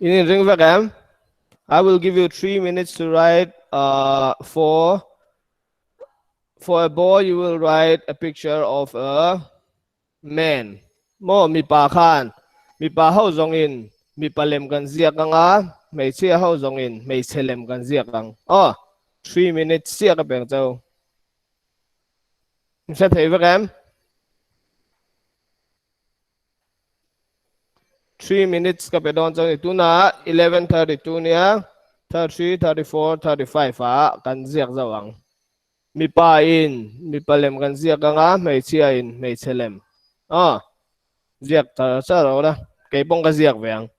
in ring vagam. I will give you 3 minutes to write for a boy you will write a picture of a man. Mo mi pa khan mi pa ho zong in mi pa lem kan zia kang a mei chia ho zong in mei chelem kan zia kang. Oh, 3 minutes sia ka beng chau. Sẽ thấy vagam. 3 minutes ka pedon chang itu na 11:32 nia 33 34 35 a kan ziak zawang mi pa in mi palem kan ziak anga mei chia in mei chelem a ziak ta sa ro da ke pong ka ziak veng.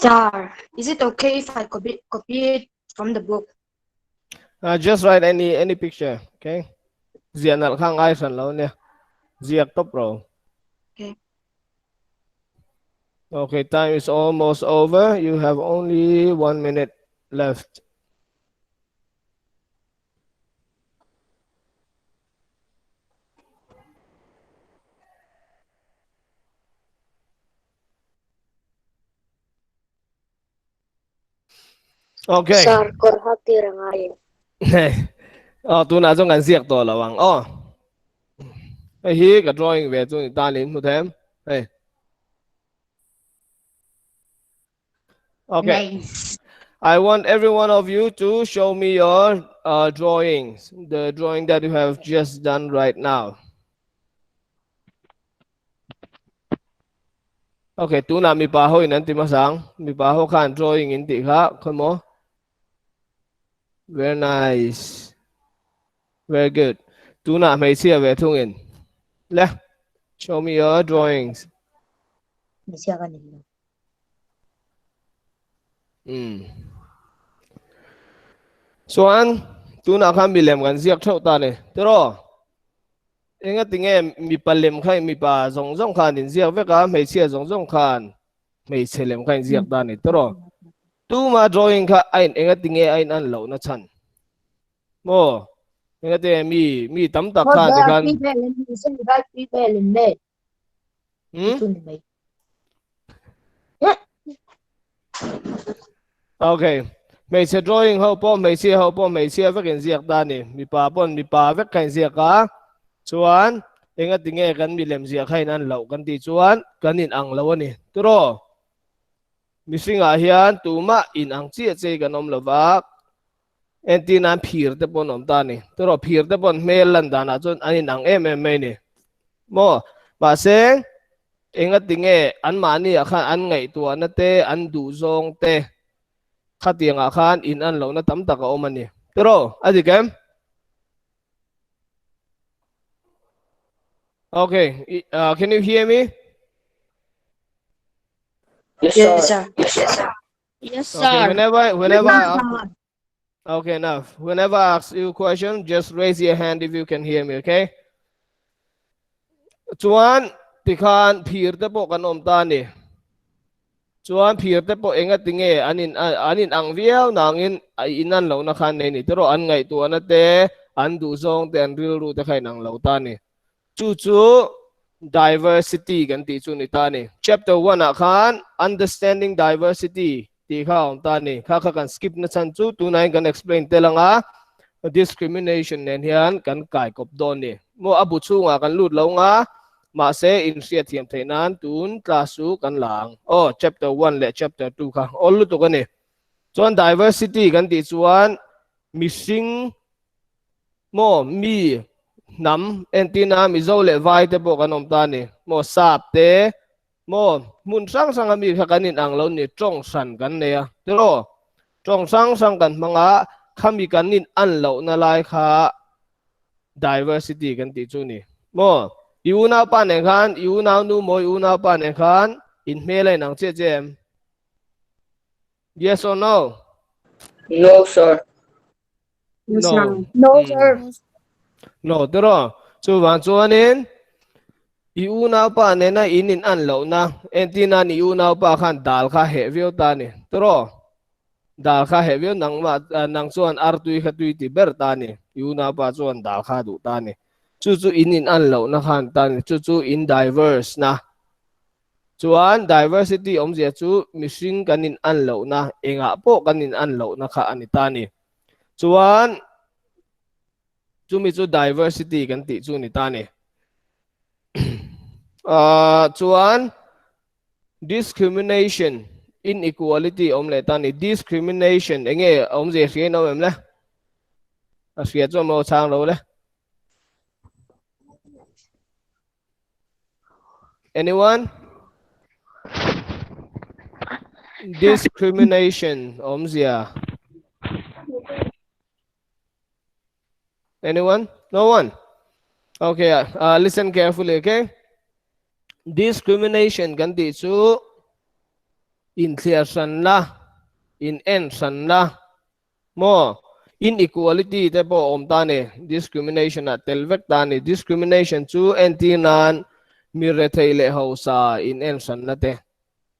Star. Is it okay if I copy it from the book? Just write any picture, okay? Zian al khang ai san lo nia ziak top ro. Okay. Okay, time is almost over. You have only 1 minute left. Okay. Sir, korhati rangayo. Oh, tu na trong kan ziak to lawang. Oh, hi ka drawing về chu ta lin mu them. Hey. Okay. Nice. I want every one of you to show me your drawings, the drawing that you have just done right now. Okay, tu na mi pa ho in anti masang, mi pa ho kan drawing in ti kha, come on. Very nice. Very good. Tu na mai chia về thung in. Le, show me your drawings. Masya ka nila. Soan, tu na kan bilem kan ziak thau ta ne. Tero. Ingat tingem mi palem khai mi pa zong zong khan in ziak veka mai chia zong zong khan mai chelem khai ziak da ni tero tu ma drawing kha ain ingat tinge ain an lo na chan mo ingat te mi tam tak khan te khan okay mai che drawing ho po mai chia vek in ziak da ni mi pa vek khai ziak ka chuan ingat tinge kan mi lem ziak khai nan lo kan ti chuan kan in ang lo ni tero missing a hian tuma in ang chia che kanom lovak entinan phir te pon om ta ni tero phir te pon mel lan dana chon anin ang em ni mo ba se enga tinge an mani a khan an ngai tu na te an du zong te khatiang a khan in an lo na tam tak a om ani tero adi kem okay can you hear me? Yes, sir. Yes, sir. Yes, Okay, sir. whenever I ask, Okay, now whenever I ask you a question, just raise your hand if you can hear me, okay? Chuan tikhan phir te po kan om ta ni. Chuan phir te po enga tinge anin ang viau nangin ai inan lo na khan nei ni pero an ngai tu na te an du zong te an ril ru te khai nang lo ta ni. Chu chu diversity kan ti chu ni ta ni. Chapter 1 a khan understanding diversity ti kha om ta ni. Kha kan skip na chan chu tu nai kan explain te lang a discrimination nen hian kan kai kop don ni. Mo abu chu nga kan lut lo nga mà sẽ in siết thiam thầy nan tun clasu kan lang chapter 1 le chapter 2 kha all lu to kan ni chuan diversity kan ti chuan missing mo mi nam antenna mi zo le vai te bo kan om ta ni mo sap te mo mun sang sang mi kha kan in ang lo ni trong san kan ne ya te ro trong sang sang kan manga khami kan in an lo na lai kha diversity kan ti chu ni mo yêu nào bạn này khan yêu nào nu mồi yêu nào bạn này khan in mail lại nang che chem yes or no No, sir. Yes, no ma'am. No, sir. no đó chu van chu anin yêu nào bạn này na in an lo na antenna ni yêu nào ba khan dal kha he view ta ni đó dal kha he view nang ma nang chuan ar tui kha tui ti ber ta ni yêu nào ba chuan dal kha du ta ni chu chu in an lo na khan ta ni chu chu in diverse na chuan diversity om zia chu missing kanin an lo na enga po kanin an lo na kha anita ni chuan chu mi chu diversity kan ti chu ni ta ni chuan discrimination inequality om le ta ni discrimination enge om zia hrian om em le a hria chu mo chang lo le anyone discrimination om zia anyone no one okay listen carefully okay discrimination kan ti chu in clear san la in end san la mo inequality te po om ta ni discrimination at telvek ta ni discrimination chu entinan mi re thei le ho sa in end san na te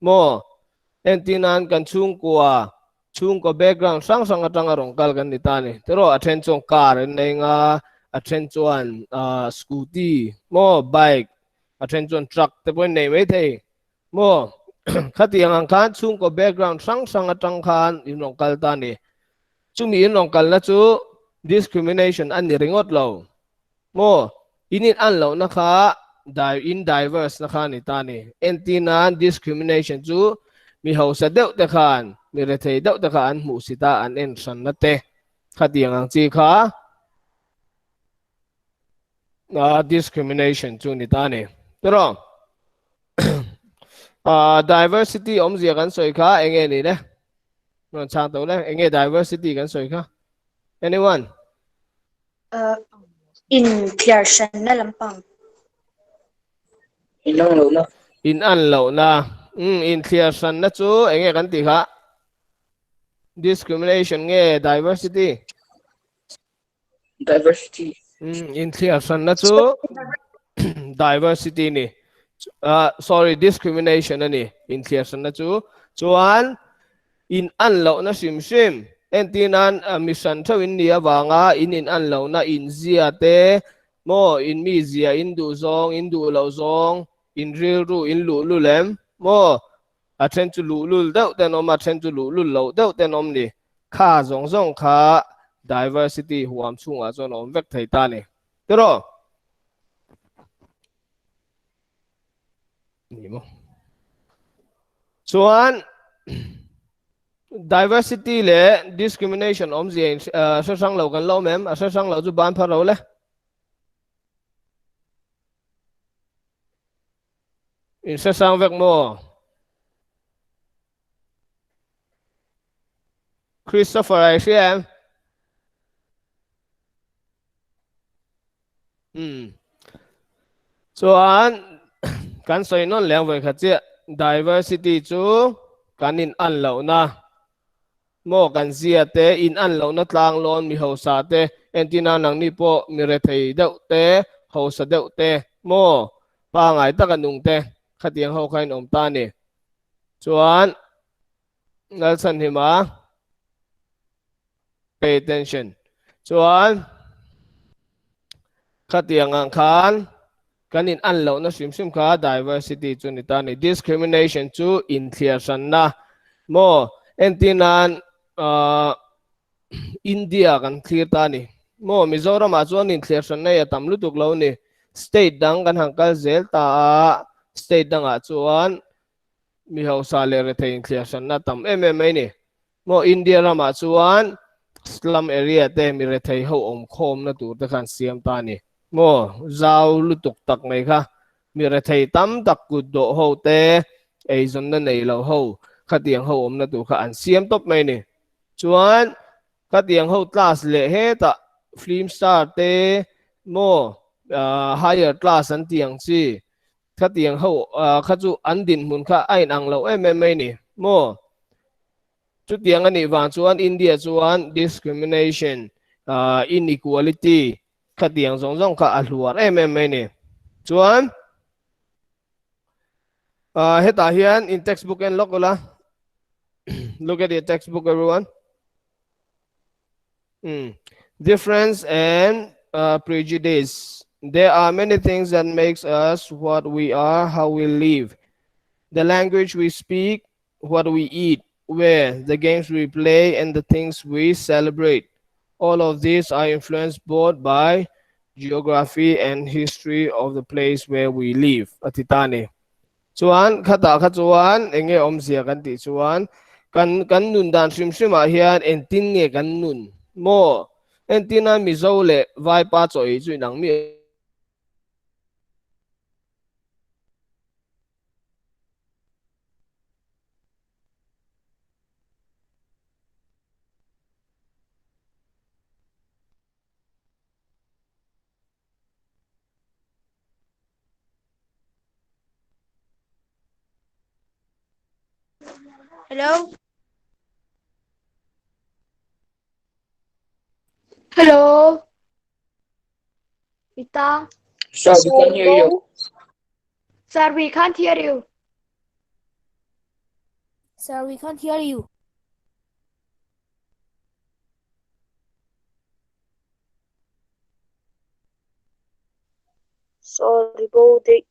mo entinan kan chung ko background sang sang atang arong kal kan ni ta ni pero attention car nei nga attention scooty mo bike attention truck te point nei mai thei mo khati ang kan chung ko background sang sang atang khan inong kal ta ni chumi inong kal na chu discrimination an ni ringot lo mo inin an lo na kha in diverse na kha ni ta ni anti-nan discrimination chu mi ho sa deuh te khan mi re thei deuh te khan mu sita an en san na te khati ang chi kha discrimination chu ni ta ni pero diversity om zia kan soi kha enge ni le non chang to le enge diversity kan soi kha anyone In clear shan na lampang. Inang lo na. in an lo na in clear san na chu enge kan ti kha discrimination nge diversity Diversity. in clear san na chu diversity ni sorry discrimination ani in clear san na chu chuan in an lo na sim sim entinan mission thawin ni awanga in an lo na in zia te mo in mi zia in du zong in du lo zong in ril ru in lu lu lem mo a chen chu lu lu deuh ten om a chen chu lu lu lo deuh ten om ni kha zong zong kha diversity huam chunga chon om vek thei ta ni pero ni mo chuan diversity le discrimination om zia sa sang lo kan lo mem a sa sang lo chu ban pha lo le in sa sang vek mo Christopher I see em chuan kan soi non leng ve kha che diversity chu kanin an lo na mo kan zia te in an lo na tlang lon mi ho sa te antina nang ni po mi re thei deuh te ho sa deuh te mo pa ngai ta kan nung te khatiang ho khain om ta ni chuan ngal san hima pay attention chuan khatiang ang khan kanin an lo na sim kha diversity chu ni ta ni discrimination chu in clear san na mo entinan India kan clear ta ni mo Mizoram a chuan in clear san na ya tam lu tuk lo ni state dang kan hangkal zel ta state dang a chuan mi ho sa le re thein clear san na tam mai ni mo India rama chuan slum area te mi re thei ho om khom na tur te khan siam ta ni mo zau lu tuk tak mai kha mi re thei tam tak ku do ho te ei zon na nei lo ho khatiang ho om na tu kha an siam top mai ni chuan khatiang ho class le he ta film star te mo higher class an tiang chi khatiang ho kha chu an din mun kha ai nang lo mai ni mo chút tiếng anh vàng chuan India chuan discrimination inequality khát tiếng giống giống cả alhuar mai nè chuan hết ta hian in textbook and local look at the textbook everyone. Difference and prejudice. There are many things that makes us what we are, how we live, the language we speak, what we eat, where, the games we play, and the things we celebrate. All of these are influenced both by geography and history of the place where we live. Atitani. Chuan khata kha chuan enge om sia kan ti chuan kan nun dan sim a hian en tin nge kan nun mo en tina mi zo le vai pa choi chu nang mi Hello? Hello? Ita? Sir, we can hear you. Sir, we can't hear you. Sir, we can't hear you. Sorry about it.